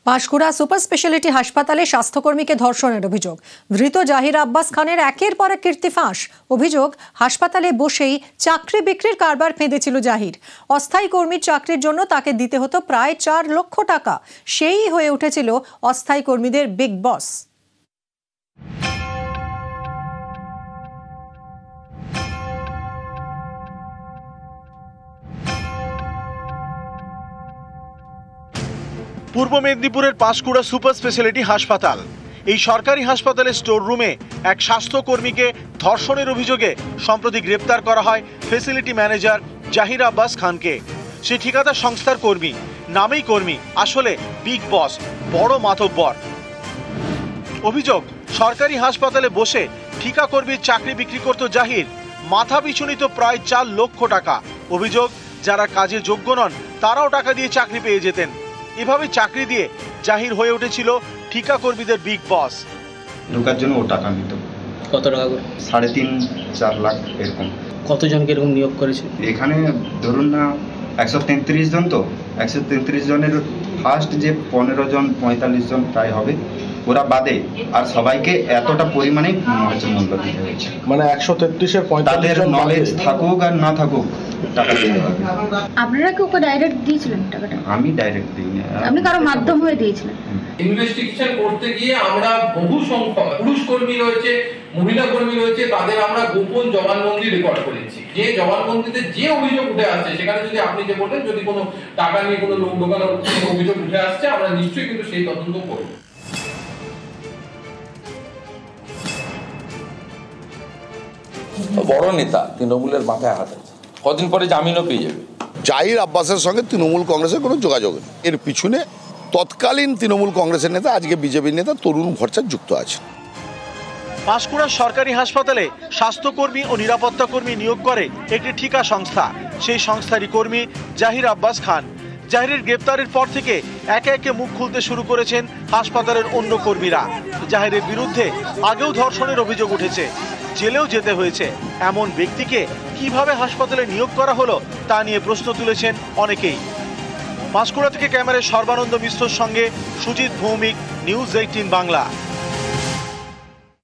Panskura super speciality হাসপাতালে স্বাস্থ্যকর্মীকে ধর্ষণের অভিযোগ। ধৃত জাহির আব্বাস খানের একের পর এক কীর্তি ফাঁস। অভিযোগ, হাসপাতালে বসেই চাকরি বিক্রির কারবার ফেঁদেছিল জাহির। অস্থায়ী কর্মীর চাকরির জন্য তাকে দিতে হতো প্রায় 4 লক্ষ টাকা। সেই হয়ে উঠেছিল অস্থায়ী কর্মীদের বিগ বস। পূর্ব মেদিনীপুরের পাঁশকুড়া সুপার স্পেশালিটি হাসপাতাল। এই সরকারি হাসপাতালের স্টোর রুমে এক স্বাস্থ্যকর্মীকে ধর্ষণের অভিযোগে সম্প্রতি গ্রেপ্তার করা হয় ফ্যাসিলিটি ম্যানেজার জাহির আব্বাস খানকে। সে ঠিকাদার সংস্থার কর্মী, নামেই কর্মী, আসলে বিগ বস, বড় মাতব্বর। অভিযোগ, সরকারি হাসপাতালে বসে ঠিকা কর্মীর চাকরি বিক্রি করত জাহির। মাথা পিছু নিত প্রায় 4 লক্ষ টাকা। অভিযোগ, যারা কাজে যোগ্য নন তারাও টাকা দিয়ে চাকরি পেয়ে যেতেন। এভাবে চাকরি দিয়ে জাহির হয়ে উঠেছিল ঠিকা কর্মীদের বিগ বস। ঢোকার জন্য ও টাকা নিত। কত টাকা করে? 3.5-4 লাখ এরকম। কতজনকে এরকম নিয়োগ করেছে? এখানে ধরুন না 133 জন, তো 133 জনের ফার্স্ট যে 15 জন 45 জন প্রায় হবে, ওরা বাদে আর সবাইকে এতটা পরিমাণে মূল্য দিতে হয়েছে। মানে 133-এর 45 জন নলেজ থাকুক আর না থাকুক টাকা দিতে হবে। আপনারা কি ওকে ডাইরেক্ট দিয়েছিলেন টাকাটা? আমি ডাইরেক্ট দিইনি, আপনি কারো মাধ্যম হয়ে দিয়েছিলেন? ইনভেস্টিগেশন করতে গিয়ে আমরা বহু সংখ্যক পুরুষ কর্মী রয়েছে, মহিলা কর্মী রয়েছে, তাদের আমরা গোপন জবানবন্দি রেকর্ড করেছি। যে জবানবন্দিতে যে অভিযোগ উঠে আসছে, সেখানে যদি আপনি যে বলেন যদি কোনো টাকা নিয়ে কোনো লোক ঢোকানোর অভিযোগ উঠে আসছে, আমরা নিশ্চয়ই কিন্তু সেই তদন্ত করব। বড় নেতা, তৃণমূলের মাথায় হাত আছে, কদিন পরে জামিনও পেয়ে যাবে। জাহির আব্বাসের সঙ্গে তৃণমূল কংগ্রেসের কোনো যোগাযোগ নেই। এর পিছনে তৎকালীন তৃণমূল কংগ্রেসের নেতা, আজকে বিজেপির নেতা তরুণ ভট্টাচার্য যুক্ত আছে। পাঁশকুড়ার সরকারি হাসপাতালে স্বাস্থ্যকর্মী ও নিরাপত্তা কর্মী নিয়োগ করে একটি ঠিকা সংস্থা। সেই সংস্থারই কর্মী জাহির আব্বাস খান। জাহিরের গ্রেপ্তারের পর থেকে একে একে মুখ খুলতে শুরু করেছেন হাসপাতালের অন্য কর্মীরা। জাহিরের বিরুদ্ধে আগেও ধর্ষণের অভিযোগ উঠেছে, জেলেও যেতে হয়েছে। এমন ব্যক্তিকে কিভাবে হাসপাতালে নিয়োগ করা হলো তা নিয়ে প্রশ্ন তুলেছেন অনেকেই। পাঁশকুড়া থেকে ক্যামেরায় সর্বানন্দ মিশ্রর সঙ্গে সুজিত ভৌমিক, নিউজ 18 বাংলা।